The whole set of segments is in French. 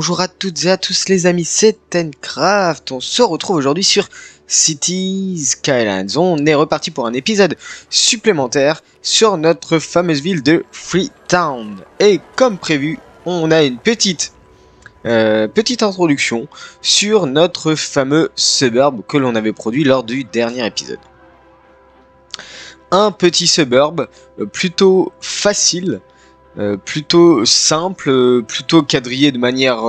bonjour à toutes et à tous les amis, c'est Tencraft. On se retrouve aujourd'hui sur Cities Skylines. On est reparti pour un épisode supplémentaire sur notre fameuse ville de Freetown. Et comme prévu, on a une petite introduction sur notre fameux suburb que l'on avait produit lors du dernier épisode. Un petit suburb plutôt facile, plutôt simple, plutôt quadrillé de manière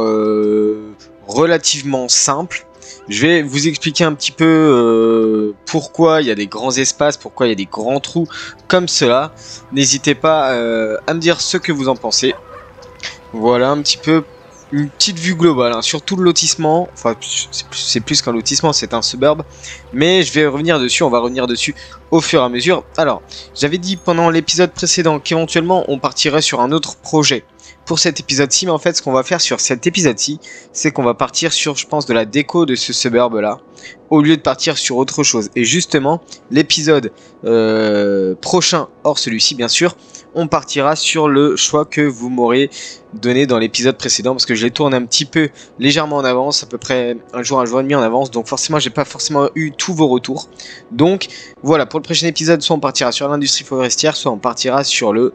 relativement simple. Je vais vous expliquer un petit peu pourquoi il y a des grands espaces, pourquoi il y a des grands trous comme cela. N'hésitez pas à me dire ce que vous en pensez. Voilà un petit peu une petite vue globale hein, sur tout le lotissement. Enfin, c'est plus qu'un lotissement, c'est un suburb. Mais je vais revenir dessus, on va revenir dessus au fur et à mesure. Alors, j'avais dit pendant l'épisode précédent qu'éventuellement on partirait sur un autre projet pour cet épisode-ci. Mais en fait, ce qu'on va faire sur cet épisode-ci, c'est qu'on va partir sur, je pense, de la déco de ce suburb-là, au lieu de partir sur autre chose. Et justement, l'épisode prochain, hors celui-ci bien sûr, on partira sur le choix que vous m'aurez donné dans l'épisode précédent, parce que je les tourne un petit peu légèrement en avance, à peu près un jour et demi en avance, donc forcément j'ai pas forcément eu tous vos retours. Donc voilà, pour le prochain épisode, soit on partira sur l'industrie forestière, soit on partira sur le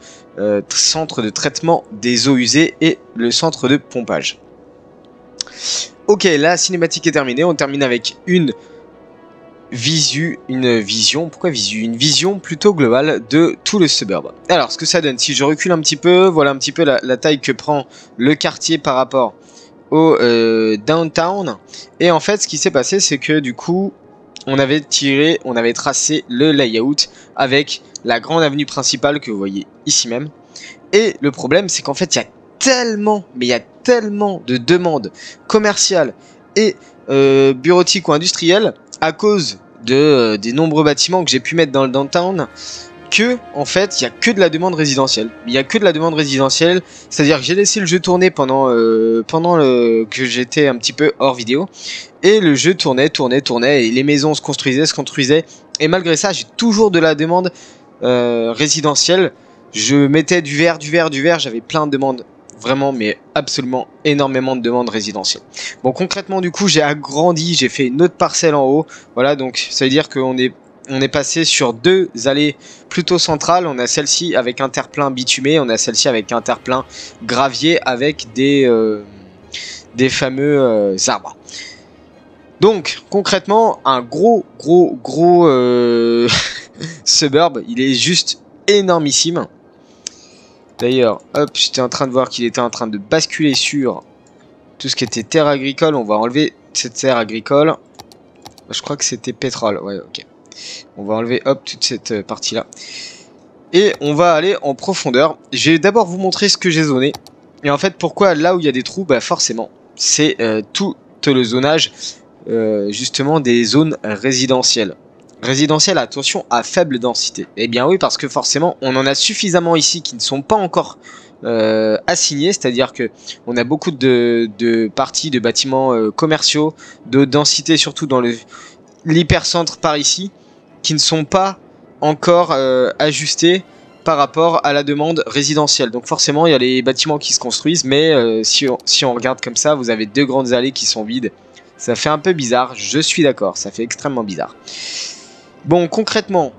centre de traitement des eaux usées et le centre de pompage. Ok, la cinématique est terminée, on termine avec une vision plutôt globale de tout le suburb. Alors ce que ça donne, si je recule un petit peu, voilà un petit peu la taille que prend le quartier par rapport au downtown. Et en fait ce qui s'est passé, c'est que du coup on avait tracé le layout avec la grande avenue principale que vous voyez ici même. Et le problème, c'est qu'en fait il y a tellement de demandes commerciales et bureautiques ou industrielles à cause des nombreux bâtiments que j'ai pu mettre dans le downtown, que en fait il n'y a que de la demande résidentielle. Il n'y a que de la demande résidentielle, c'est-à-dire que j'ai laissé le jeu tourner pendant que j'étais un petit peu hors vidéo, et le jeu tournait, et les maisons se construisaient, et malgré ça j'ai toujours de la demande résidentielle. Je mettais du vert, j'avais plein de demandes. Vraiment, mais absolument énormément de demandes résidentielles. Bon, concrètement, du coup, j'ai agrandi, j'ai fait une autre parcelle en haut. Voilà, donc ça veut dire qu'on est passé sur deux allées plutôt centrales. On a celle-ci avec un terre-plein bitumé, on a celle-ci avec un terre-plein gravier avec des fameux arbres. Donc, concrètement, un gros suburb, il est juste énormissime. D'ailleurs, hop, j'étais en train de voir qu'il était en train de basculer sur tout ce qui était terre agricole. On va enlever cette terre agricole. Je crois que c'était pétrole. Ouais, ok. On va enlever, hop, toute cette partie-là. Et on va aller en profondeur. Je vais d'abord vous montrer ce que j'ai zoné. Et en fait, pourquoi là où il y a des trous, bah forcément, c'est tout le zonage, justement, des zones résidentielles. Résidentiel, attention, à faible densité. Eh bien oui, parce que forcément, on en a suffisamment ici qui ne sont pas encore assignés, c'est-à-dire que on a beaucoup de parties de bâtiments commerciaux, de densité surtout dans l'hypercentre par ici, qui ne sont pas encore ajustés par rapport à la demande résidentielle. Donc forcément, il y a les bâtiments qui se construisent, mais si on regarde comme ça, vous avez deux grandes allées qui sont vides. Ça fait un peu bizarre, je suis d'accord, ça fait extrêmement bizarre. Bon, concrètement,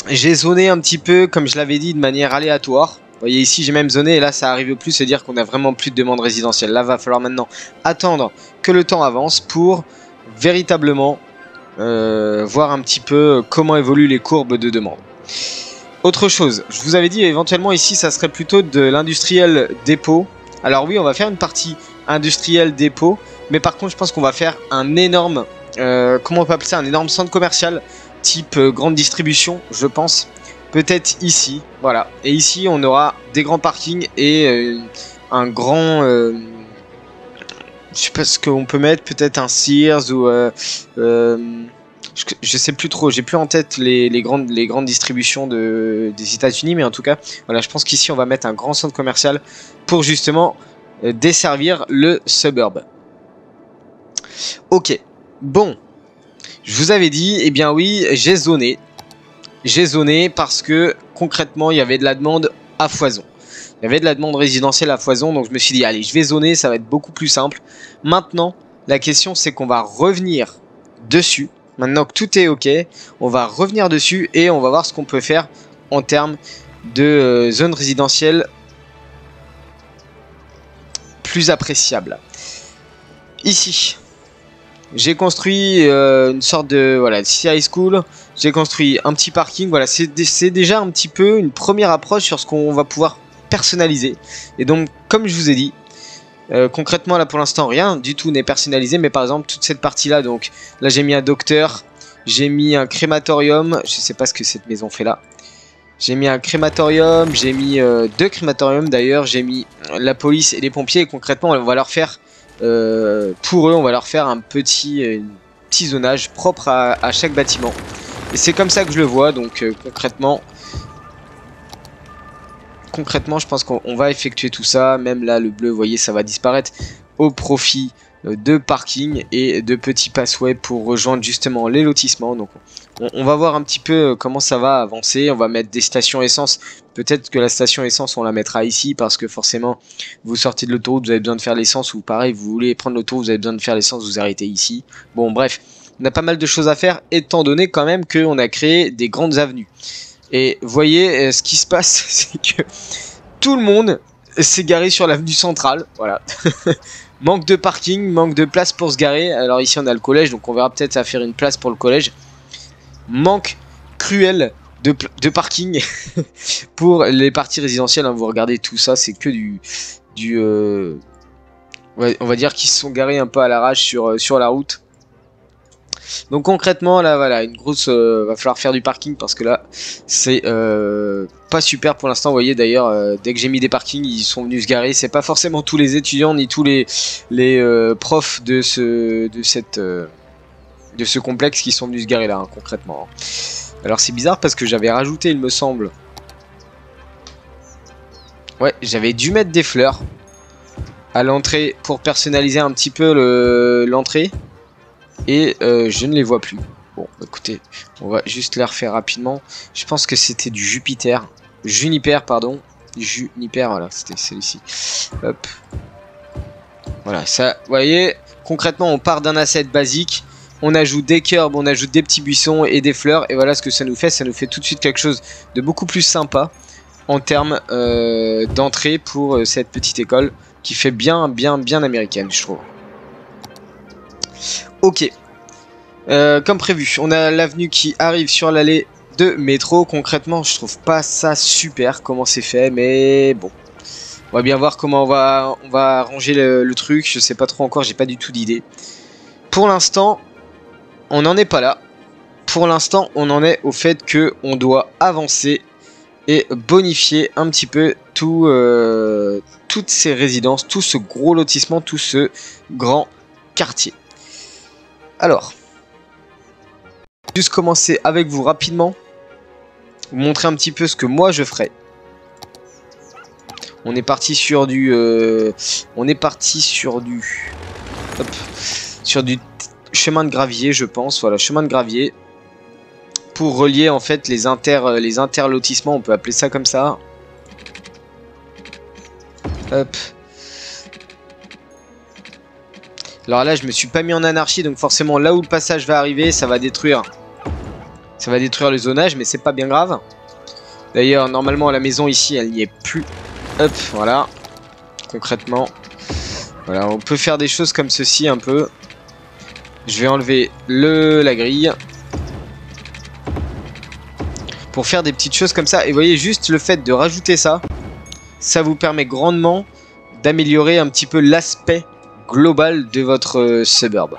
j'ai zoné un petit peu, comme je l'avais dit, de manière aléatoire. Vous voyez ici, j'ai même zoné, et là, ça arrive plus, c'est-à-dire qu'on a vraiment plus de demandes résidentielles. Là, va falloir maintenant attendre que le temps avance pour véritablement voir un petit peu comment évoluent les courbes de demande. Autre chose, je vous avais dit, éventuellement, ici, ça serait plutôt de l'industriel dépôt. Alors oui, on va faire une partie industriel dépôt, mais par contre, je pense qu'on va faire un énorme... comment on peut appeler ça, un énorme centre commercial type grande distribution, je pense, peut-être ici, voilà, et ici on aura des grands parkings et un grand je sais pas ce qu'on peut mettre, peut-être un Sears ou je sais plus trop, j'ai plus en tête les grandes distributions des États-Unis, mais en tout cas voilà, je pense qu'ici on va mettre un grand centre commercial pour justement desservir le suburb. Ok. Bon, je vous avais dit, eh bien oui, j'ai zoné. J'ai zoné parce que concrètement, il y avait de la demande à foison. Il y avait de la demande résidentielle à foison, donc je me suis dit, allez, je vais zoner, ça va être beaucoup plus simple. Maintenant, la question, c'est qu'on va revenir dessus. Maintenant que tout est OK, on va revenir dessus et on va voir ce qu'on peut faire en termes de zone résidentielle plus appréciable. Ici, j'ai construit une sorte de voilà, high school. J'ai construit un petit parking. Voilà, c'est déjà un petit peu une première approche sur ce qu'on va pouvoir personnaliser. Et donc, comme je vous ai dit, concrètement là pour l'instant rien du tout n'est personnalisé, mais par exemple toute cette partie là, donc là j'ai mis un docteur, j'ai mis un crématorium, je sais pas ce que cette maison fait là, j'ai mis un crématorium, j'ai mis 2 crématoriums d'ailleurs, j'ai mis la police et les pompiers, et concrètement on va leur faire pour eux on va leur faire un petit zonage propre à chaque bâtiment, et c'est comme ça que je le vois. Donc concrètement, je pense qu'on va effectuer tout ça. Même là, le bleu, vous voyez, ça va disparaître au profit de parking et de petits pathways pour rejoindre justement les lotissements. Donc, on va voir un petit peu comment ça va avancer. On va mettre des stations essence. Peut-être que la station essence, on la mettra ici parce que forcément, vous sortez de l'autoroute, vous avez besoin de faire l'essence, ou pareil, vous voulez prendre l'autoroute, vous avez besoin de faire l'essence, vous arrêtez ici. Bon, bref, on a pas mal de choses à faire, étant donné quand même qu'on a créé des grandes avenues. Et voyez, ce qui se passe, c'est que tout le monde s'est garé sur l'avenue centrale. Voilà. Manque de parking, manque de place pour se garer. Alors ici on a le collège, donc on verra peut-être à faire une place pour le collège. Manque cruel de parking pour les parties résidentielles. Hein. Vous regardez tout ça, c'est que ouais, on va dire qu'ils se sont garés un peu à l'arrache sur la route. Donc concrètement là voilà, une grosse va falloir faire du parking parce que là c'est pas super pour l'instant. Vous voyez d'ailleurs dès que j'ai mis des parkings, ils sont venus se garer. C'est pas forcément tous les étudiants ni tous les profs de ce complexe qui sont venus se garer là, hein, concrètement. Alors c'est bizarre parce que j'avais rajouté, il me semble. Ouais, j'avais dû mettre des fleurs à l'entrée pour personnaliser un petit peu l'entrée. Et je ne les vois plus. Bon, écoutez, on va juste les refaire rapidement. Je pense que c'était du Juniper, pardon. Juniper, voilà, c'était celui-ci. Hop. Voilà, ça, vous voyez, concrètement, on part d'un asset basique. On ajoute des curbs, on ajoute des petits buissons et des fleurs. Et voilà ce que ça nous fait. Ça nous fait tout de suite quelque chose de beaucoup plus sympa en termes d'entrée pour cette petite école qui fait bien américaine, je trouve. Ok, comme prévu, on a l'avenue qui arrive sur l'allée de métro. Concrètement, je trouve pas ça super comment c'est fait, mais bon, on va bien voir comment on va ranger le truc. Je sais pas trop encore, j'ai pas du tout d'idée. Pour l'instant, on n'en est pas là. Pour l'instant, on en est au fait que on doit avancer et bonifier un petit peu toutes ces résidences, tout ce gros lotissement, tout ce grand quartier. Alors, juste commencer avec vous rapidement, vous montrer un petit peu ce que moi je ferais. On est parti sur du, sur du chemin de gravier, je pense. Voilà, chemin de gravier pour relier en fait les interlotissements. On peut appeler ça comme ça. Hop. Alors là, je me suis pas mis en anarchie, donc forcément, là où le passage va arriver, ça va détruire le zonage, mais c'est pas bien grave. D'ailleurs, normalement, la maison ici, elle n'y est plus. Hop, voilà. Concrètement, voilà, on peut faire des choses comme ceci un peu. Je vais enlever la grille pour faire des petites choses comme ça. Et vous voyez, juste le fait de rajouter ça, ça vous permet grandement d'améliorer un petit peu l'aspect global de votre suburb.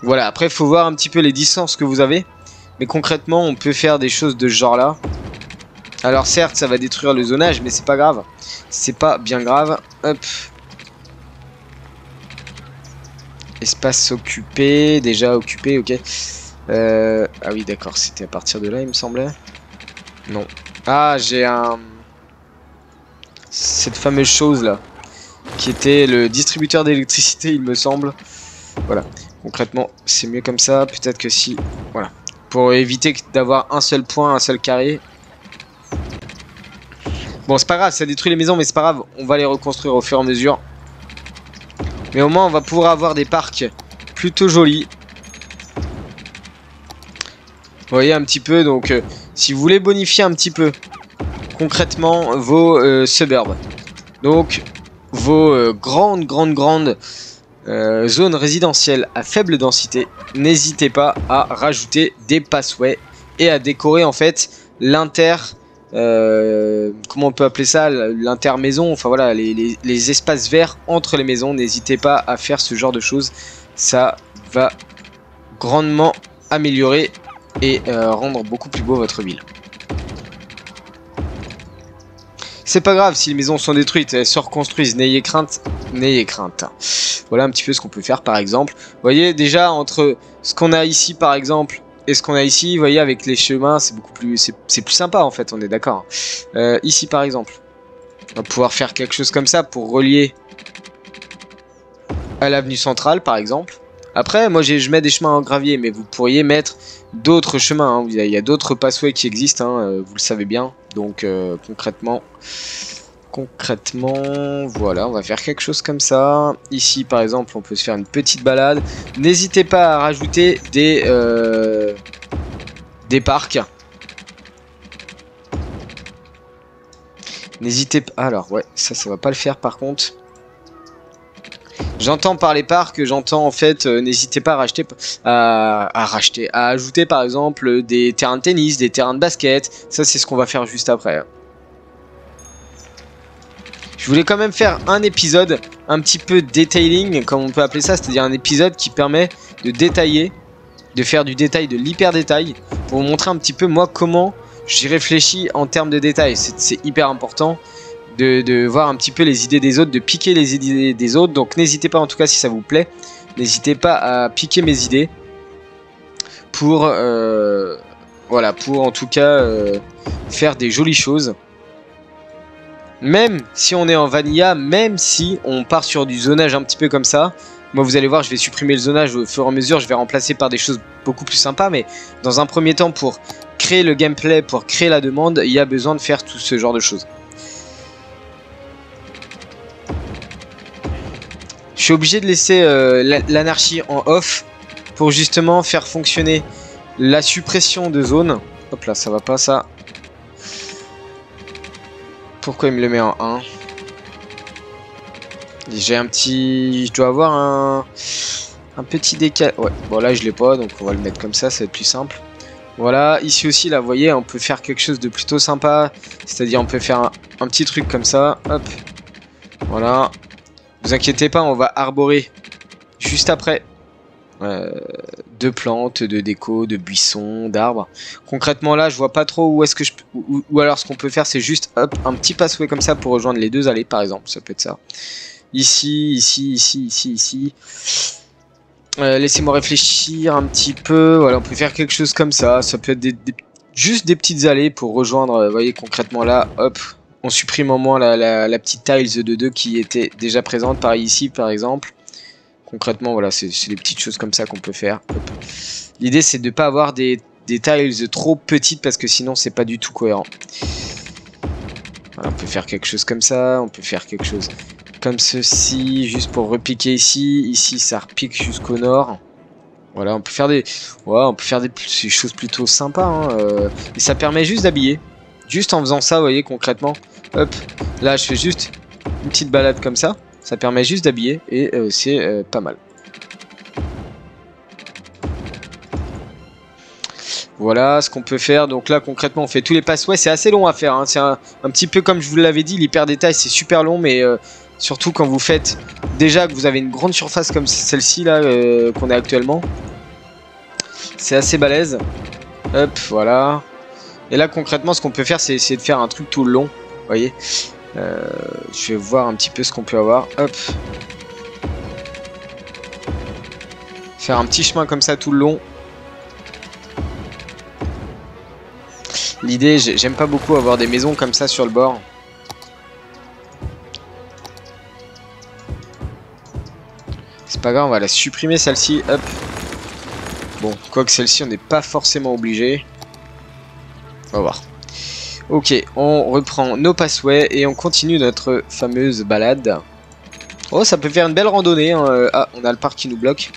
Voilà, après il faut voir un petit peu les distances que vous avez, mais concrètement on peut faire des choses de ce genre là. Alors certes ça va détruire le zonage, mais c'est pas grave, c'est pas bien grave. Hop, espace occupé, déjà occupé, ok. Ah oui d'accord, c'était à partir de là il me semblait. Non, ah j'ai cette fameuse chose là qui était le distributeur d'électricité, il me semble. Voilà, concrètement c'est mieux comme ça. Peut-être que si, voilà, pour éviter d'avoir un seul point, un seul carré. Bon, c'est pas grave, ça détruit les maisons, mais c'est pas grave. On va les reconstruire au fur et à mesure. Mais au moins, on va pouvoir avoir des parcs plutôt jolis. Vous voyez un petit peu, donc si vous voulez bonifier un petit peu concrètement vos suburbs, donc vos grandes zones résidentielles à faible densité, n'hésitez pas à rajouter des passways et à décorer en fait comment on peut appeler ça, l'intermaison, enfin voilà, les espaces verts entre les maisons. N'hésitez pas à faire ce genre de choses, ça va grandement améliorer et rendre beaucoup plus beau votre ville. C'est pas grave si les maisons sont détruites, elles se reconstruisent, n'ayez crainte, n'ayez crainte. Voilà un petit peu ce qu'on peut faire par exemple. Vous voyez déjà entre ce qu'on a ici par exemple et ce qu'on a ici, vous voyez avec les chemins, c'est beaucoup plus, c'est plus sympa en fait, on est d'accord. Ici par exemple, on va pouvoir faire quelque chose comme ça pour relier à l'avenue centrale par exemple. Après, moi je mets des chemins en gravier, mais vous pourriez mettre d'autres chemins. Hein. Il y a d'autres passways qui existent, hein, vous le savez bien. Donc concrètement, voilà, on va faire quelque chose comme ça. Ici, par exemple, on peut se faire une petite balade. N'hésitez pas à rajouter des parcs. N'hésitez pas. Alors ouais, ça va pas le faire par contre. J'entends par les parcs, j'entends en fait, n'hésitez pas à ajouter par exemple des terrains de tennis, des terrains de basket. Ça c'est ce qu'on va faire juste après. Je voulais quand même faire un épisode un petit peu detailing, comme on peut appeler ça, c'est-à-dire un épisode qui permet de détailler, de faire du détail, de l'hyper détail, pour vous montrer un petit peu moi comment j'y réfléchis en termes de détail. C'est hyper important. De voir un petit peu les idées des autres, de piquer les idées des autres. Donc n'hésitez pas en tout cas si ça vous plaît, n'hésitez pas à piquer mes idées pour voilà, pour en tout cas faire des jolies choses. Même si on est en vanilla, même si on part sur du zonage un petit peu comme ça, moi vous allez voir, je vais supprimer le zonage au fur et à mesure, je vais remplacer par des choses beaucoup plus sympas, mais dans un premier temps, pour créer le gameplay, pour créer la demande, il y a besoin de faire tout ce genre de choses. Je suis obligé de laisser l'anarchie en off pour justement faire fonctionner la suppression de zones. Hop là, ça va pas ça. Pourquoi il me le met en 1? J'ai un petit... Je dois avoir un petit décal... Ouais, bon là je l'ai pas, donc on va le mettre comme ça va être plus simple. Voilà, ici aussi là, vous voyez, on peut faire quelque chose de plutôt sympa. C'est-à-dire on peut faire un petit truc comme ça. Hop. Voilà. Vous inquiétez pas, on va arborer juste après de plantes, de déco, de buissons, d'arbres. Concrètement là, je vois pas trop où est-ce que je peux... Ou alors ce qu'on peut faire, c'est juste hop, un petit passway comme ça pour rejoindre les deux allées par exemple. Ça peut être ça. Ici, ici. Laissez-moi réfléchir un petit peu. Voilà, on peut faire quelque chose comme ça. Ça peut être juste des petites allées pour rejoindre. Vous voyez concrètement là, hop. On supprime au moins la petite tiles de 2 qui était déjà présente, pareil ici par exemple. Concrètement, voilà, c'est des petites choses comme ça qu'on peut faire. L'idée c'est de ne pas avoir des tiles trop petites parce que sinon c'est pas du tout cohérent. Voilà, on peut faire quelque chose comme ça, on peut faire quelque chose comme ceci, juste pour repiquer ici. Ici ça repique jusqu'au nord. Voilà, on peut faire des choses plutôt sympas. Hein, et ça permet juste d'habiller. Juste en faisant ça, vous voyez, concrètement, hop, là je fais juste une petite balade comme ça, ça permet juste d'habiller et c'est pas mal. Voilà ce qu'on peut faire, donc là concrètement on fait tous les passways, c'est assez long à faire, hein. C'est un petit peu comme je vous l'avais dit, l'hyper détail c'est super long, mais surtout quand vous faites déjà que vous avez une grande surface comme celle-ci là qu'on a actuellement, c'est assez balèze. Hop, voilà. Et là concrètement ce qu'on peut faire c'est essayer de faire un truc tout le long. Vous voyez, je vais voir un petit peu ce qu'on peut avoir. Hop. Faire un petit chemin comme ça tout le long. L'idée, j'aime pas beaucoup avoir des maisons comme ça sur le bord. C'est pas grave, on va la supprimer celle-ci. Hop. Bon, quoique celle-ci on n'est pas forcément obligé. On va voir. Ok, on reprend nos pathways et on continue notre fameuse balade. Oh, ça peut faire une belle randonnée. Hein. Ah, on a le parc qui nous bloque.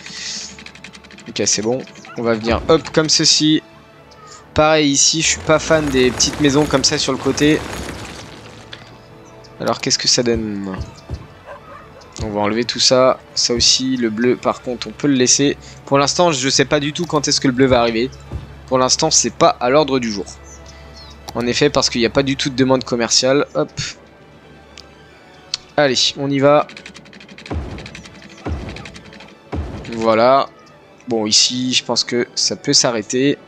Ok, c'est bon. On va venir hop comme ceci. Pareil ici, je suis pas fan des petites maisons comme ça sur le côté. Alors qu'est-ce que ça donne? On va enlever tout ça. Ça aussi, le bleu par contre on peut le laisser. Pour l'instant je sais pas du tout quand est-ce que le bleu va arriver. Pour l'instant c'est pas à l'ordre du jour. En effet parce qu'il n'y a pas du tout de demande commerciale. Hop. Allez, on y va. Voilà. Bon ici je pense que ça peut s'arrêter.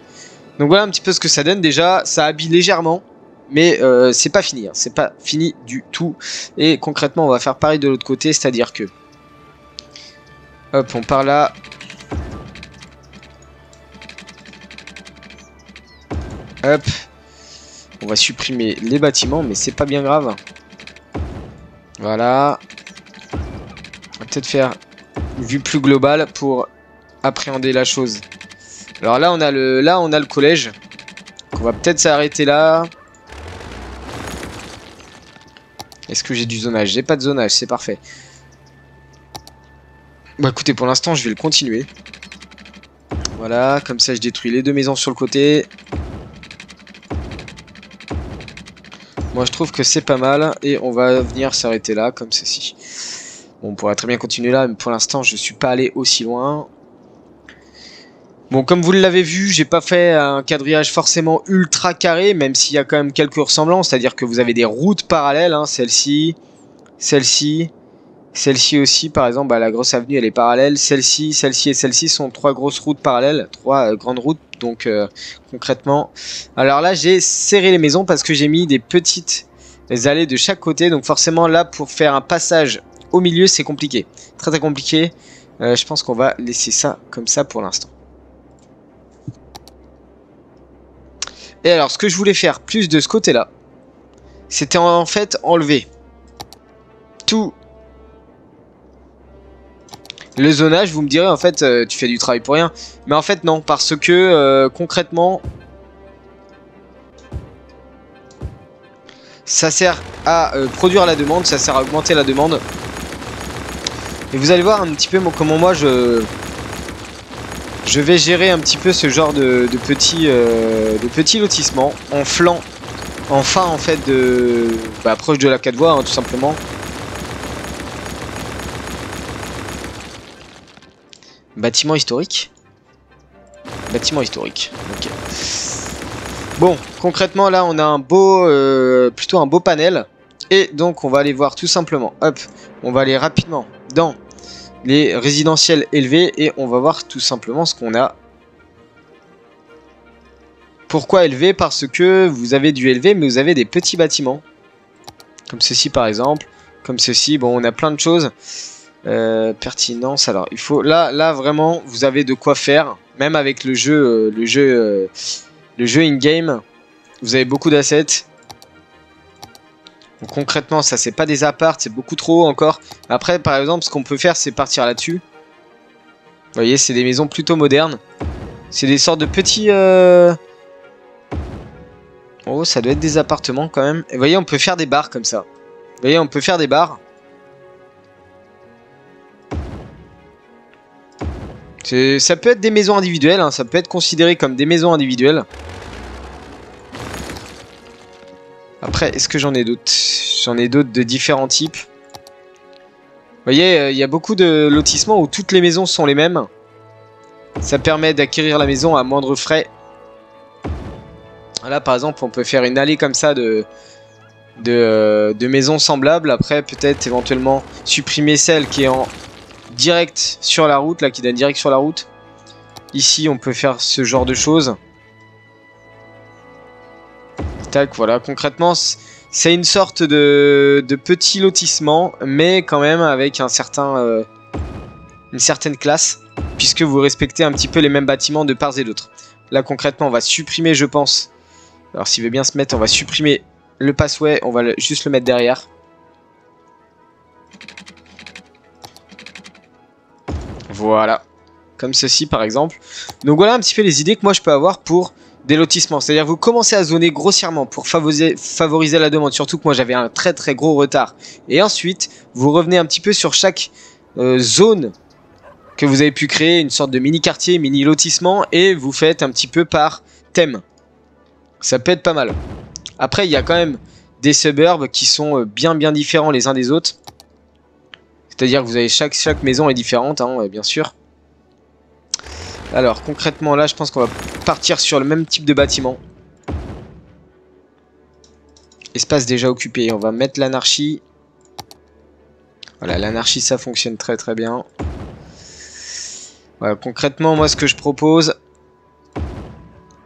Donc voilà un petit peu ce que ça donne. Déjà ça habille légèrement. Mais c'est pas fini, hein. C'est pas fini du tout. Et concrètement on va faire pareil de l'autre côté. C'est à dire que hop on part là. Hop. On va supprimer les bâtiments. Mais c'est pas bien grave. Voilà. On va peut-être faire une vue plus globale pour appréhender la chose. Alors là on a le collège. On va peut-être s'arrêter là. Est-ce que j'ai du zonage? J'ai pas de zonage, c'est parfait. Bah écoutez, pour l'instant je vais le continuer. Voilà, comme ça je détruis les deux maisons sur le côté. Moi je trouve que c'est pas mal. Et on va venir s'arrêter là, comme ceci. Bon, on pourrait très bien continuer là, mais pour l'instant je suis pas allé aussi loin. Bon, comme vous l'avez vu, j'ai pas fait un quadrillage forcément ultra carré, même s'il y a quand même quelques ressemblances, c'est-à-dire que vous avez des routes parallèles, hein, celle-ci, celle-ci, celle-ci aussi, par exemple, bah, la grosse avenue elle est parallèle, celle-ci, celle-ci et celle-ci sont trois grosses routes parallèles, trois grandes routes, donc concrètement. Alors là, j'ai serré les maisons parce que j'ai mis des petites allées de chaque côté, donc forcément là, pour faire un passage au milieu, c'est compliqué, très très compliqué. Je pense qu'on va laisser ça comme ça pour l'instant. Et alors, ce que je voulais faire plus de ce côté-là, c'était en fait enlever tout le zonage. Vous me direz, en fait, tu fais du travail pour rien. Mais en fait, non, parce que concrètement, ça sert à produire la demande, ça sert à augmenter la demande. Et vous allez voir un petit peu comment moi je vais gérer un petit peu ce genre de petits lotissements en flanc, en fin en fait proche de la 4 voies, hein, tout simplement. Bâtiment historique. Bâtiment historique. Ok. Bon, concrètement là on a un beau, plutôt un beau panel. Et donc on va aller voir tout simplement. Hop, on va aller rapidement dans les résidentiels élevés et on va voir tout simplement ce qu'on a. Pourquoi élevé? Parce que vous avez du élevé mais vous avez des petits bâtiments comme ceci par exemple, comme ceci. Bon, on a plein de choses. Pertinence, alors il faut là vraiment vous avez de quoi faire, même avec le jeu in game vous avez beaucoup d'assets. Donc concrètement ça c'est pas des apparts, c'est beaucoup trop encore. Après par exemple ce qu'on peut faire c'est partir là-dessus. Vous voyez, c'est des maisons plutôt modernes. C'est des sortes de petits oh, ça doit être des appartements quand même. Et vous voyez, on peut faire des bars comme ça. Vous voyez, on peut faire des bars. Ça peut être des maisons individuelles, hein. Ça peut être considéré comme des maisons individuelles. Après, est-ce que j'en ai d'autres? J'en ai d'autres de différents types. Vous voyez, il y a beaucoup de lotissements où toutes les maisons sont les mêmes. Ça permet d'acquérir la maison à moindre frais. Là, par exemple, on peut faire une allée comme ça de maisons semblables. Après, peut-être éventuellement supprimer celle qui est en direct sur la route, là, qui donne direct sur la route. Ici, on peut faire ce genre de choses. Tac, voilà. Concrètement, c'est une sorte de petit lotissement, mais quand même avec un certain, une certaine classe, puisque vous respectez un petit peu les mêmes bâtiments de part et d'autre. Là, concrètement, on va supprimer, je pense. Alors, s'il veut bien se mettre, on va supprimer le pathway. On va juste le mettre derrière. Voilà. Comme ceci, par exemple. Donc, voilà un petit peu les idées que moi, je peux avoir pour des lotissements. C'est-à-dire vous commencez à zoner grossièrement pour favoriser la demande. Surtout que moi j'avais un très très gros retard. Et ensuite, vous revenez un petit peu sur chaque zone que vous avez pu créer, une sorte de mini quartier, mini lotissement, et vous faites un petit peu par thème. Ça peut être pas mal. Après, il y a quand même des suburbs qui sont bien différents les uns des autres. C'est-à-dire que vous avez chaque maison est différente, hein, bien sûr. Alors concrètement là, je pense qu'on va partir sur le même type de bâtiment. Espace déjà occupé. On va mettre l'anarchie. Voilà, l'anarchie ça fonctionne très très bien. Voilà, concrètement moi ce que je propose.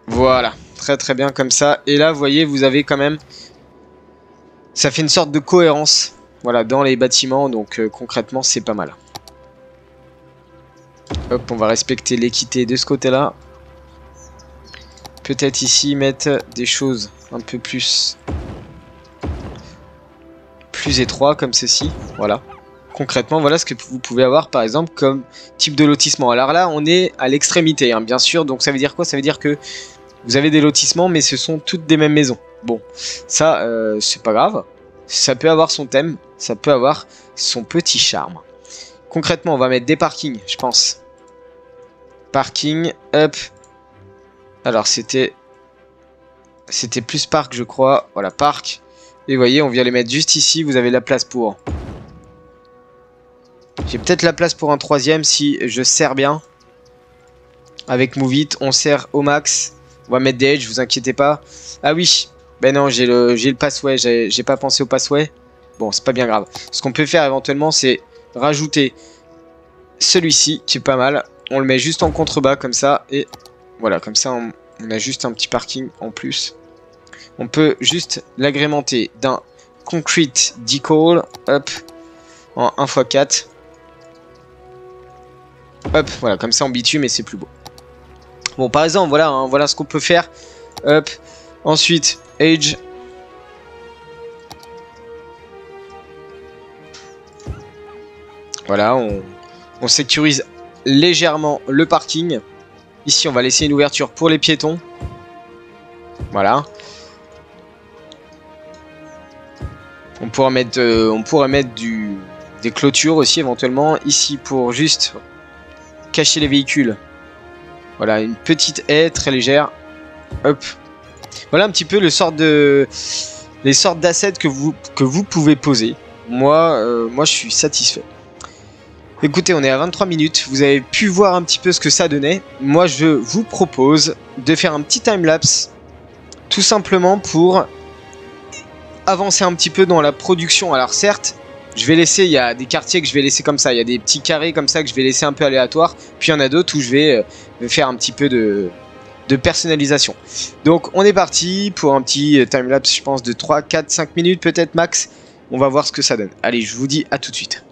Voilà, très très bien comme ça. Et là vous voyez, vous avez quand même... Ça fait une sorte de cohérence. Voilà, dans les bâtiments, donc concrètement c'est pas mal. Hop, on va respecter l'équité de ce côté-là. Peut-être ici mettre des choses un peu plus étroites comme ceci. Voilà. Concrètement, voilà ce que vous pouvez avoir par exemple comme type de lotissement. Alors là, on est à l'extrémité, hein, bien sûr. Donc ça veut dire quoi? Ça veut dire que vous avez des lotissements, mais ce sont toutes des mêmes maisons. Bon, ça, c'est pas grave. Ça peut avoir son thème, ça peut avoir son petit charme. Concrètement, on va mettre des parkings, je pense. Parking, hop. Alors, c'était plus parc, je crois. Voilà, parc. Et vous voyez, on vient les mettre juste ici. Vous avez la place pour... J'ai peut-être la place pour un troisième si je serre bien. Avec Move It, on serre au max. On va mettre des edges, vous inquiétez pas. Ah oui, ben non, j'ai le passway. J'ai pas pensé au passway. Bon, c'est pas bien grave. Ce qu'on peut faire éventuellement, c'est rajouter celui-ci, qui est pas mal. On le met juste en contrebas comme ça. Et voilà, comme ça, on a juste un petit parking en plus. On peut juste l'agrémenter d'un concrete decal. Hop, en 1x4. Hop, voilà, comme ça en bitume et c'est plus beau. Bon, par exemple, voilà, hein, voilà ce qu'on peut faire. Hop, ensuite, age. Voilà, on sécurise légèrement le parking. Ici, on va laisser une ouverture pour les piétons. Voilà. On pourra mettre des clôtures aussi éventuellement. Ici, pour juste cacher les véhicules. Voilà, une petite haie très légère. Hop. Voilà un petit peu les sortes d'assets que vous pouvez poser. Moi, je suis satisfait. Écoutez, on est à 23 minutes. Vous avez pu voir un petit peu ce que ça donnait. Moi, je vous propose de faire un petit timelapse. Tout simplement pour avancer un petit peu dans la production. Alors certes, je vais laisser, il y a des quartiers que je vais laisser comme ça. Il y a des petits carrés comme ça que je vais laisser un peu aléatoires. Puis il y en a d'autres où je vais faire un petit peu de personnalisation. Donc on est parti pour un petit timelapse, je pense de 3, 4, 5 minutes peut-être max. On va voir ce que ça donne. Allez, je vous dis à tout de suite.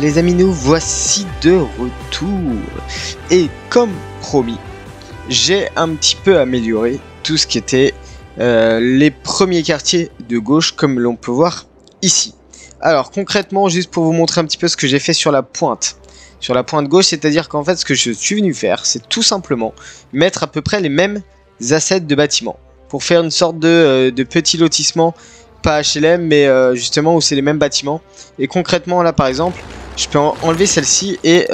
les amis, nous voici de retour. Et comme promis, j'ai un petit peu amélioré tout ce qui était les premiers quartiers de gauche, comme l'on peut voir ici. Alors concrètement, juste pour vous montrer un petit peu ce que j'ai fait sur la pointe. Sur la pointe gauche, c'est-à-dire qu'en fait, ce que je suis venu faire, c'est tout simplement mettre à peu près les mêmes assets de bâtiments. Pour faire une sorte de petit lotissement, pas HLM, mais justement où c'est les mêmes bâtiments. Et concrètement, là par exemple, je peux enlever celle-ci et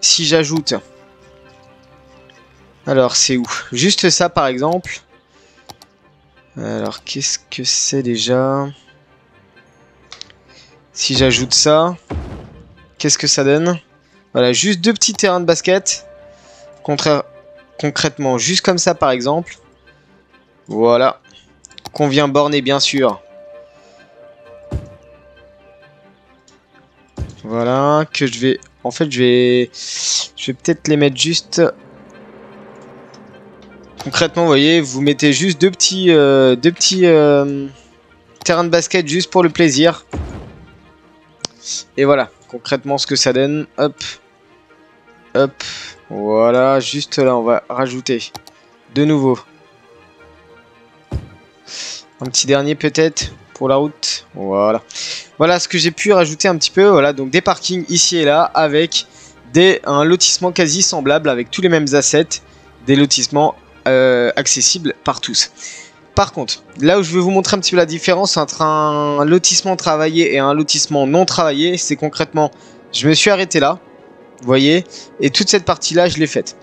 si j'ajoute... Alors c'est où? Juste ça par exemple. Alors qu'est-ce que c'est déjà? Si j'ajoute ça, qu'est-ce que ça donne? Voilà, juste 2 petits terrains de basket. Concrètement, juste comme ça par exemple. Voilà. Qu'on vient borner bien sûr. Voilà, que je vais... En fait, je vais peut-être les mettre juste... Concrètement, vous voyez, vous mettez juste deux petits terrains de basket juste pour le plaisir. Et voilà, concrètement ce que ça donne. Hop. Hop. Voilà, juste là, on va rajouter de nouveau. Un petit dernier peut-être pour la route. Voilà. Voilà ce que j'ai pu rajouter un petit peu. Voilà, donc des parkings ici et là avec un lotissement quasi semblable avec tous les mêmes assets. Des lotissements accessibles par tous. Par contre, là où je vais vous montrer un petit peu la différence entre un lotissement travaillé et un lotissement non travaillé, c'est concrètement, je me suis arrêté là, vous voyez, et toute cette partie-là, je l'ai faite.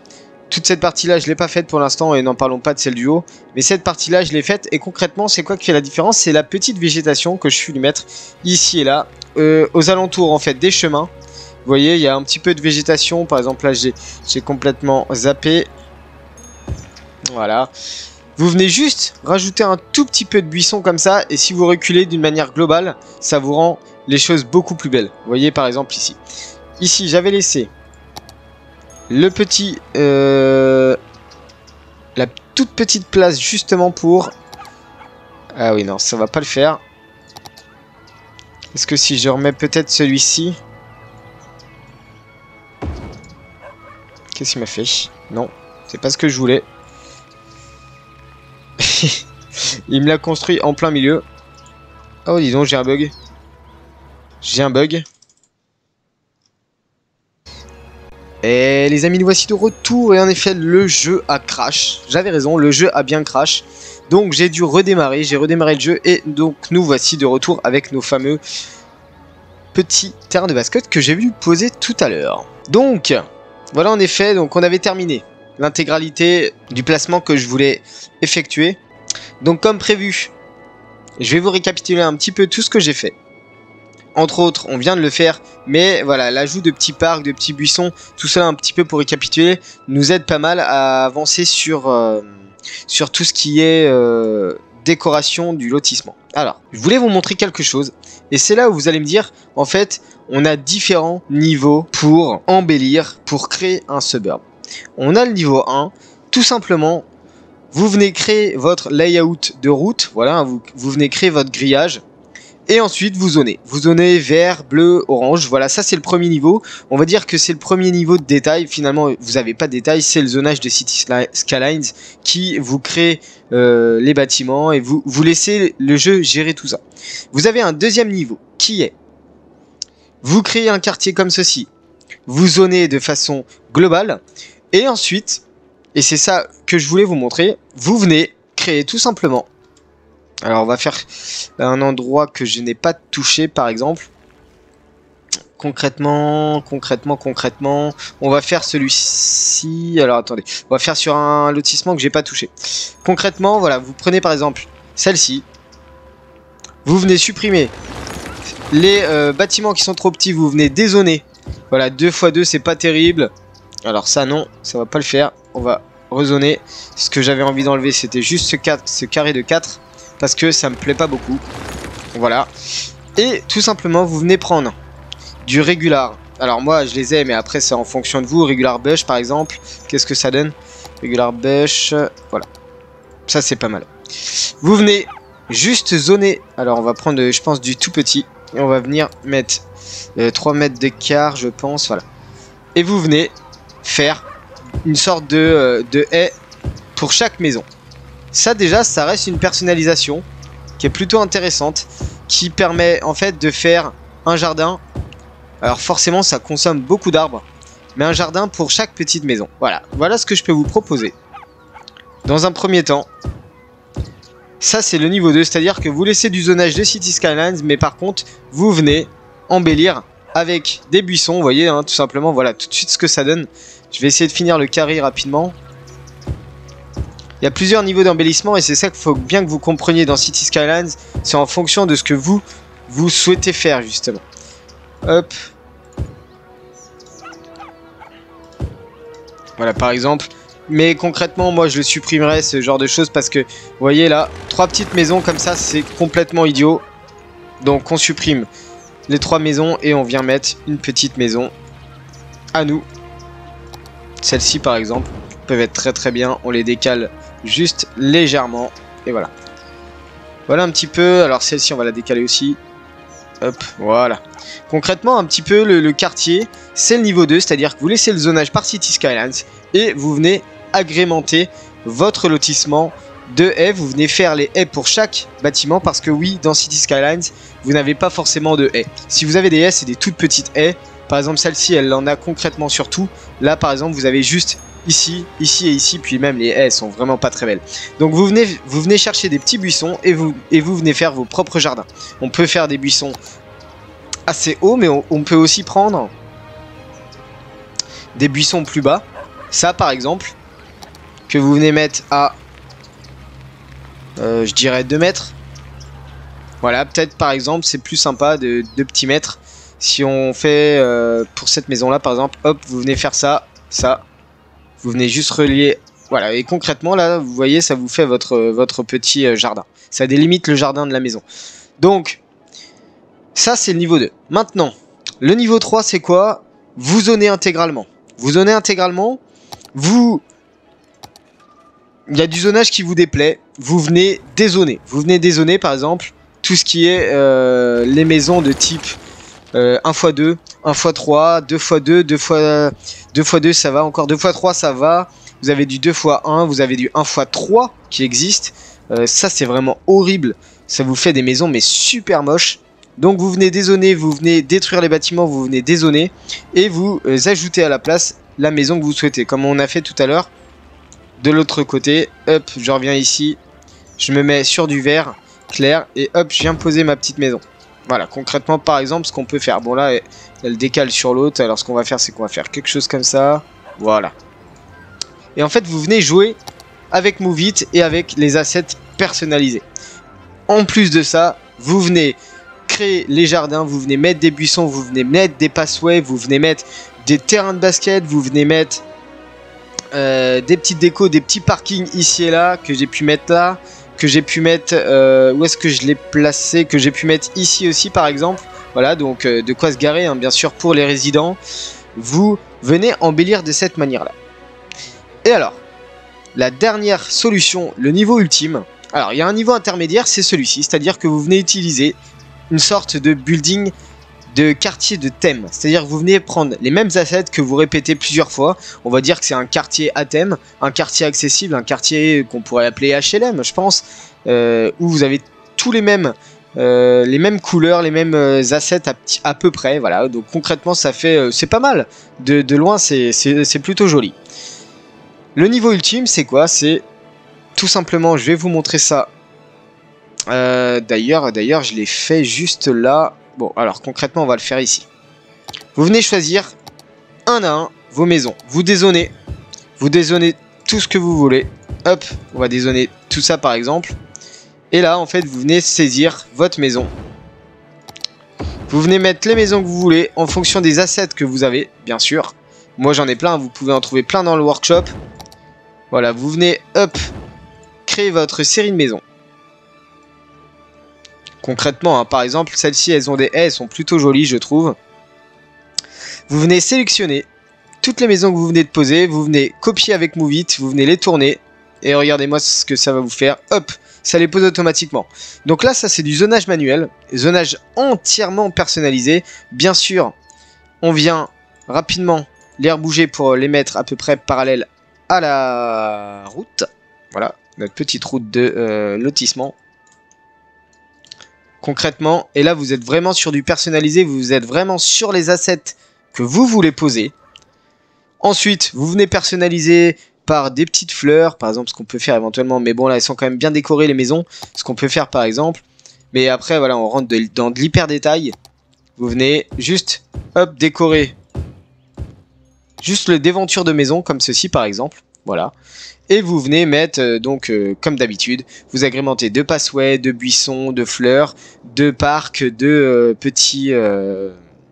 Toute cette partie-là, je ne l'ai pas faite pour l'instant, et n'en parlons pas de celle du haut, mais cette partie-là, je l'ai faite, et concrètement, c'est quoi qui fait la différence? C'est la petite végétation que je suis lui mettre ici et là, aux alentours, en fait, des chemins. Vous voyez, il y a un petit peu de végétation, par exemple, là, j'ai complètement zappé. Voilà. Vous venez juste rajouter un tout petit peu de buisson comme ça. Et si vous reculez d'une manière globale, ça vous rend les choses beaucoup plus belles. Vous voyez par exemple ici. Ici j'avais laissé le petit... la toute petite place justement pour... Ah oui non, ça va pas le faire. Est-ce que si je remets peut-être celui-ci... Qu'est-ce qu'il m'a fait? Non, c'est pas ce que je voulais. Il me l'a construit en plein milieu. Oh dis donc, j'ai un bug. J'ai un bug. Et les amis, nous voici de retour. Et en effet, le jeu a crash. J'avais raison, le jeu a bien crash. Donc j'ai dû redémarrer. J'ai redémarré le jeu. Et donc nous voici de retour avec nos fameux petits terrains de basket que j'ai vu poser tout à l'heure. Donc, voilà en effet, donc on avait terminé l'intégralité du placement que je voulais effectuer. Donc comme prévu, je vais vous récapituler un petit peu tout ce que j'ai fait. Entre autres, on vient de le faire, mais voilà, l'ajout de petits parcs, de petits buissons, tout ça un petit peu pour récapituler, nous aide pas mal à avancer sur tout ce qui est décoration du lotissement. Alors, je voulais vous montrer quelque chose, et c'est là où vous allez me dire, en fait, on a différents niveaux pour embellir, pour créer un suburb. On a le niveau 1, tout simplement, vous venez créer votre layout de route, voilà, vous venez créer votre grillage, et ensuite vous zonez. Vous zonez vert, bleu, orange, voilà, ça c'est le premier niveau. On va dire que c'est le premier niveau de détail, finalement vous n'avez pas de détail, c'est le zonage de City Skylines qui vous crée les bâtiments, et vous laissez le jeu gérer tout ça. Vous avez un deuxième niveau, qui est, vous créez un quartier comme ceci, vous zonez de façon globale, et ensuite... Et c'est ça que je voulais vous montrer. Vous venez créer tout simplement. Alors on va faire un endroit que je n'ai pas touché par exemple. Concrètement. On va faire celui-ci. Alors attendez. On va faire sur un lotissement que j'ai pas touché. Concrètement, voilà. Vous prenez par exemple celle-ci. Vous venez supprimer les bâtiments qui sont trop petits. Vous venez dézoner. Voilà, 2 x 2 c'est pas terrible. Alors ça non, ça va pas le faire. On va rezoner. Ce que j'avais envie d'enlever, c'était juste ce carré de 4. Parce que ça me plaît pas beaucoup. Voilà. Et tout simplement, vous venez prendre du régular. Alors moi, je les ai, mais après, c'est en fonction de vous. Régular bush, par exemple. Qu'est-ce que ça donne? Régular bush. Voilà. Ça, c'est pas mal. Vous venez juste zoner. Alors, on va prendre, je pense, du tout petit. Et on va venir mettre 3 mètres d'écart, je pense, voilà. Et vous venez faire une sorte de haie pour chaque maison. Ça déjà, ça reste une personnalisation qui est plutôt intéressante, qui permet en fait de faire un jardin. Alors forcément, ça consomme beaucoup d'arbres, mais un jardin pour chaque petite maison. Voilà, voilà ce que je peux vous proposer. Dans un premier temps, ça c'est le niveau 2, c'est-à-dire que vous laissez du zonage de City Skylines, mais par contre, vous venez embellir avec des buissons, vous voyez, hein, tout simplement, voilà tout de suite ce que ça donne. Je vais essayer de finir le carré rapidement. Il y a plusieurs niveaux d'embellissement et c'est ça qu'il faut bien que vous compreniez dans City Skylines. C'est en fonction de ce que vous souhaitez faire, justement. Hop. Voilà, par exemple. Mais concrètement, moi, je supprimerais ce genre de choses parce que, vous voyez là, 3 petites maisons comme ça, c'est complètement idiot. Donc, on supprime les 3 maisons et on vient mettre une petite maison à nous. Celle-ci, par exemple, peuvent être très très bien. On les décale juste légèrement. Et voilà. Voilà un petit peu. Alors, celle-ci, on va la décaler aussi. Hop, voilà. Concrètement, un petit peu, le quartier, c'est le niveau 2. C'est-à-dire que vous laissez le zonage par City Skylines et vous venez agrémenter votre lotissement de haies. Vous venez faire les haies pour chaque bâtiment parce que oui, dans City Skylines, vous n'avez pas forcément de haies. Si vous avez des haies, c'est des toutes petites haies. Par exemple, celle-ci, elle en a concrètement sur tout. Là, par exemple, vous avez juste ici, ici et ici. Puis même, les haies sont vraiment pas très belles. Donc, vous venez chercher des petits buissons et vous venez faire vos propres jardins. On peut faire des buissons assez hauts, mais on peut aussi prendre des buissons plus bas. Ça, par exemple, que vous venez mettre à, je dirais 2 mètres. Voilà, peut-être, par exemple, c'est plus sympa de 2 petits mètres. Si on fait pour cette maison-là, par exemple, hop, vous venez faire ça, ça. Vous venez juste relier. Voilà, et concrètement, là, vous voyez, ça vous fait votre petit jardin. Ça délimite le jardin de la maison. Donc, ça, c'est le niveau 2. Maintenant, le niveau 3, c'est quoi? Vous zonez intégralement. Vous zonez intégralement. Il y a du zonage qui vous déplaît. Vous venez dézoner. Vous venez dézoner, par exemple, tout ce qui est les maisons de type 1x2, 1x3, 2x2, 2x2 ça va, encore 2x3 ça va, vous avez du 2x1, vous avez du 1x3 qui existe, ça c'est vraiment horrible, ça vous fait des maisons mais super moches. Donc vous venez dézoner, vous venez détruire les bâtiments, vous venez dézoner et vous ajoutez à la place la maison que vous souhaitez, comme on a fait tout à l'heure. De l'autre côté, hop, je reviens ici, je me mets sur du vert clair et hop, je viens poser ma petite maison. Voilà, concrètement, par exemple, ce qu'on peut faire. Bon, là, elle décale sur l'autre. Alors, ce qu'on va faire, c'est qu'on va faire quelque chose comme ça. Voilà. Et en fait, vous venez jouer avec Move It et avec les assets personnalisés. En plus de ça, vous venez créer les jardins, vous venez mettre des buissons, vous venez mettre des pathways, vous venez mettre des terrains de basket, vous venez mettre des petites décos, des petits parkings ici et là, que j'ai pu mettre là. Que j'ai pu mettre, où est-ce que je l'ai placé, que j'ai pu mettre ici aussi par exemple. Voilà, donc de quoi se garer, hein, bien sûr, pour les résidents. Vous venez embellir de cette manière-là. Et alors, la dernière solution, le niveau ultime. Alors, il y a un niveau intermédiaire, c'est celui-ci. C'est-à-dire que vous venez utiliser une sorte de building de quartier de thème. C'est-à-dire que vous venez prendre les mêmes assets que vous répétez plusieurs fois. On va dire que c'est un quartier à thème, un quartier accessible, un quartier qu'on pourrait appeler HLM, je pense, où vous avez tous les mêmes couleurs, les mêmes assets à peu près. Voilà, donc concrètement, ça fait, c'est pas mal. De loin, c'est plutôt joli. Le niveau ultime, c'est quoi? C'est tout simplement, je vais vous montrer ça. D'ailleurs, je l'ai fait juste là. Bon, alors concrètement, on va le faire ici. Vous venez choisir un à un vos maisons. Vous dézonez tout ce que vous voulez. Hop, on va dézoner tout ça par exemple. Et là, en fait, vous venez saisir votre maison. Vous venez mettre les maisons que vous voulez en fonction des assets que vous avez, bien sûr. Moi, j'en ai plein, vous pouvez en trouver plein dans le workshop. Voilà, vous venez, hop, créer votre série de maisons. Concrètement, hein, par exemple, celles-ci, elles ont des haies, elles sont plutôt jolies, je trouve. Vous venez sélectionner toutes les maisons que vous venez de poser, vous venez copier avec Move It, vous venez les tourner, et regardez-moi ce que ça va vous faire. Hop, ça les pose automatiquement. Donc là, ça c'est du zonage manuel, zonage entièrement personnalisé. Bien sûr, on vient rapidement les rebouger pour les mettre à peu près parallèles à la route. Voilà, notre petite route de lotissement. Concrètement, et là vous êtes vraiment sur du personnalisé, vous êtes vraiment sur les assets que vous voulez poser. Ensuite, vous venez personnaliser par des petites fleurs, par exemple ce qu'on peut faire éventuellement, mais bon là elles sont quand même bien décorées les maisons, ce qu'on peut faire par exemple. Mais après voilà, on rentre dans de l'hyper détail. Vous venez juste, hop, décorer juste le déventure de maison, comme ceci par exemple, voilà. Et vous venez mettre, comme d'habitude, vous agrémentez de pathways, de buissons, de fleurs, de parcs, de petits...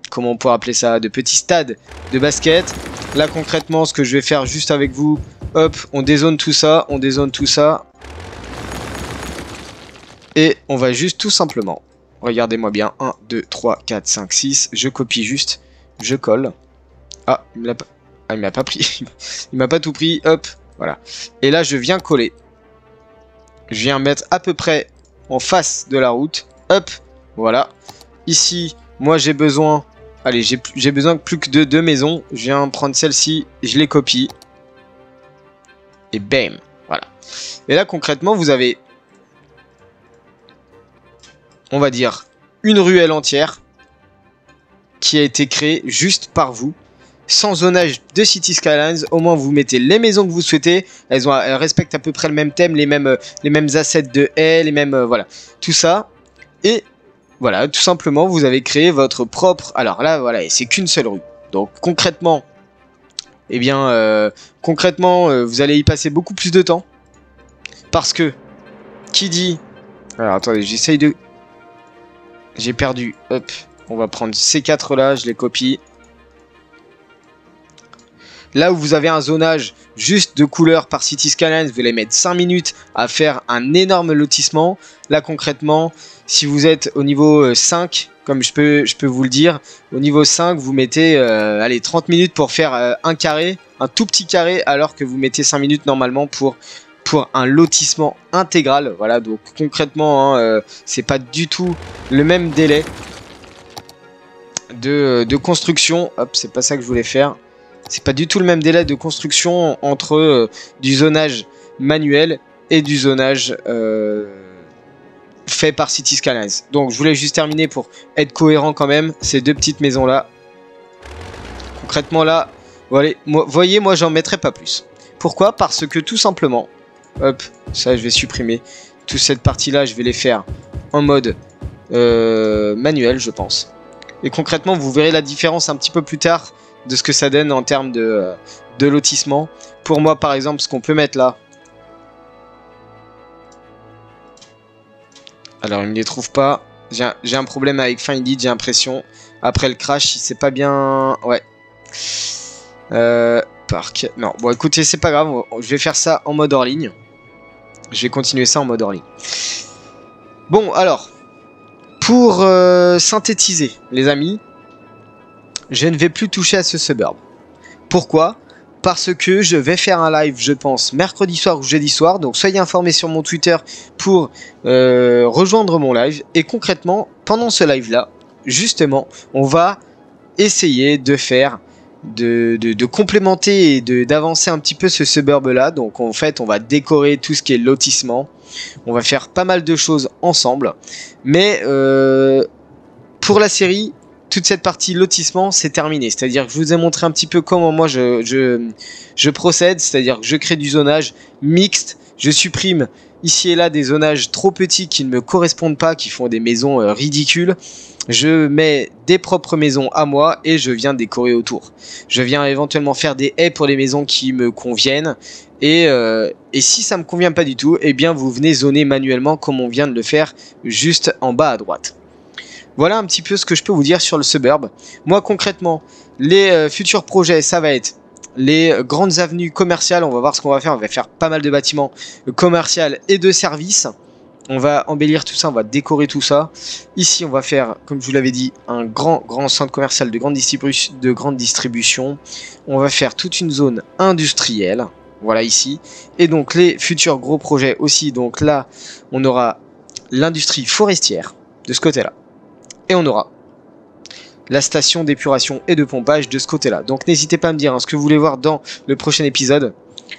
comment on pourrait appeler ça? De petits stades de basket. Là, concrètement, ce que je vais faire juste avec vous, hop, on dézone tout ça, on dézone tout ça. Et on va juste tout simplement, regardez-moi bien, 1, 2, 3, 4, 5, 6, je copie juste, je colle. Ah, il m'a pas pris, il m'a pas tout pris, hop. Voilà. Et là, je viens coller. Je viens mettre à peu près en face de la route. Hop. Voilà. Ici, moi, j'ai besoin... Allez, j'ai besoin de plus que de 2 maisons. Je viens prendre celle-ci. Je les copie. Et bam. Voilà. Et là, concrètement, vous avez... On va dire une ruelle entière qui a été créée juste par vous. Sans zonage de City Skylines, au moins vous mettez les maisons que vous souhaitez. Elles respectent à peu près le même thème, les mêmes assets de haies, les mêmes voilà, tout ça. Et voilà, tout simplement, vous avez créé votre propre. Alors là, voilà, et c'est qu'une seule rue. Donc concrètement, eh bien, vous allez y passer beaucoup plus de temps parce que qui dit. Alors attendez, j'essaye de. J'ai perdu. Hop, on va prendre ces 4 là, je les copie. Là où vous avez un zonage juste de couleurs par City Skylines, vous allez mettre 5 minutes à faire un énorme lotissement. Là concrètement, si vous êtes au niveau 5, comme je peux vous le dire, au niveau 5, vous mettez allez, 30 minutes pour faire un carré, un tout petit carré, alors que vous mettez 5 minutes normalement pour un lotissement intégral. Voilà, donc concrètement, hein, c'est pas du tout le même délai de construction. Hop, c'est pas ça que je voulais faire. C'est pas du tout le même délai de construction entre du zonage manuel et du zonage fait par City Skylines. Donc je voulais juste terminer pour être cohérent quand même. Ces 2 petites maisons là. Concrètement là, voilà, voyez, moi j'en mettrai pas plus. Pourquoi? Parce que tout simplement, hop, ça je vais supprimer. Toute cette partie là, je vais les faire en mode manuel, je pense. Et concrètement, vous verrez la différence un petit peu plus tard de ce que ça donne en termes de lotissement. Pour moi, par exemple, ce qu'on peut mettre là. Alors, il ne les trouve pas. J'ai un problème avec Find It, j'ai l'impression. Après le crash, il sait pas bien... Ouais. Parc. Non, bon, écoutez, c'est pas grave. Je vais faire ça en mode hors ligne. Je vais continuer ça en mode hors ligne. Bon, alors. Pour synthétiser, les amis... Je ne vais plus toucher à ce suburb. Pourquoi? Parce que je vais faire un live, je pense, mercredi soir ou jeudi soir. Donc soyez informés sur mon Twitter pour rejoindre mon live. Et concrètement, pendant ce live-là, justement, on va essayer de faire, de complémenter et d'avancer un petit peu ce suburb-là. Donc en fait, on va décorer tout ce qui est lotissement. On va faire pas mal de choses ensemble. Mais pour la série... Toute cette partie lotissement, c'est terminé. C'est-à-dire que je vous ai montré un petit peu comment moi je procède. C'est-à-dire que je crée du zonage mixte. Je supprime ici et là des zonages trop petits qui ne me correspondent pas, qui font des maisons ridicules. Je mets des propres maisons à moi et je viens décorer autour. Je viens éventuellement faire des haies pour les maisons qui me conviennent. Et si ça ne me convient pas du tout, eh bien vous venez zoner manuellement comme on vient de le faire juste en bas à droite. Voilà un petit peu ce que je peux vous dire sur le suburb. Moi concrètement, les futurs projets, ça va être les grandes avenues commerciales. On va voir ce qu'on va faire. On va faire pas mal de bâtiments commerciaux et de services. On va embellir tout ça, on va décorer tout ça. Ici, on va faire, comme je vous l'avais dit, un grand centre commercial de grande distribution. On va faire toute une zone industrielle. voilà ici. Et donc les futurs gros projets aussi, donc là on aura l'industrie forestière de ce côté-là. Et on aura la station d'épuration et de pompage de ce côté-là. Donc n'hésitez pas à me dire ce que vous voulez voir dans le prochain épisode,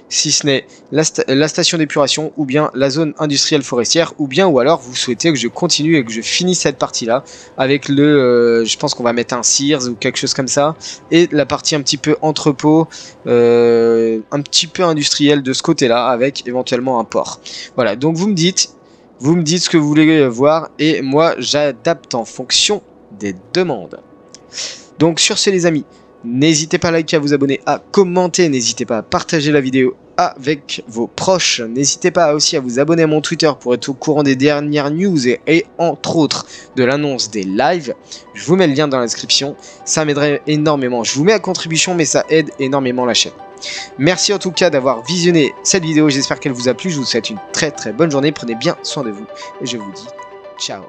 si ce n'est la station d'épuration ou bien la zone industrielle forestière, ou alors vous souhaitez que je continue et que je finisse cette partie-là avec le, je pense qu'on va mettre un Sears ou quelque chose comme ça, et la partie un petit peu entrepôt, un petit peu industriel de ce côté-là, avec éventuellement un port. Voilà, donc vous me dites ce que vous voulez voir et moi j'adapte en fonction des demandes. Donc sur ce les amis, n'hésitez pas à liker, à vous abonner, à commenter, n'hésitez pas à partager la vidéo avec vos proches, n'hésitez pas aussi à vous abonner à mon Twitter pour être au courant des dernières news et entre autres de l'annonce des lives. Je vous mets le lien dans la description, ça m'aiderait énormément. Je vous mets à contribution mais ça aide énormément la chaîne. Merci en tout cas d'avoir visionné cette vidéo, j'espère qu'elle vous a plu, je vous souhaite une très bonne journée, prenez bien soin de vous et je vous dis ciao.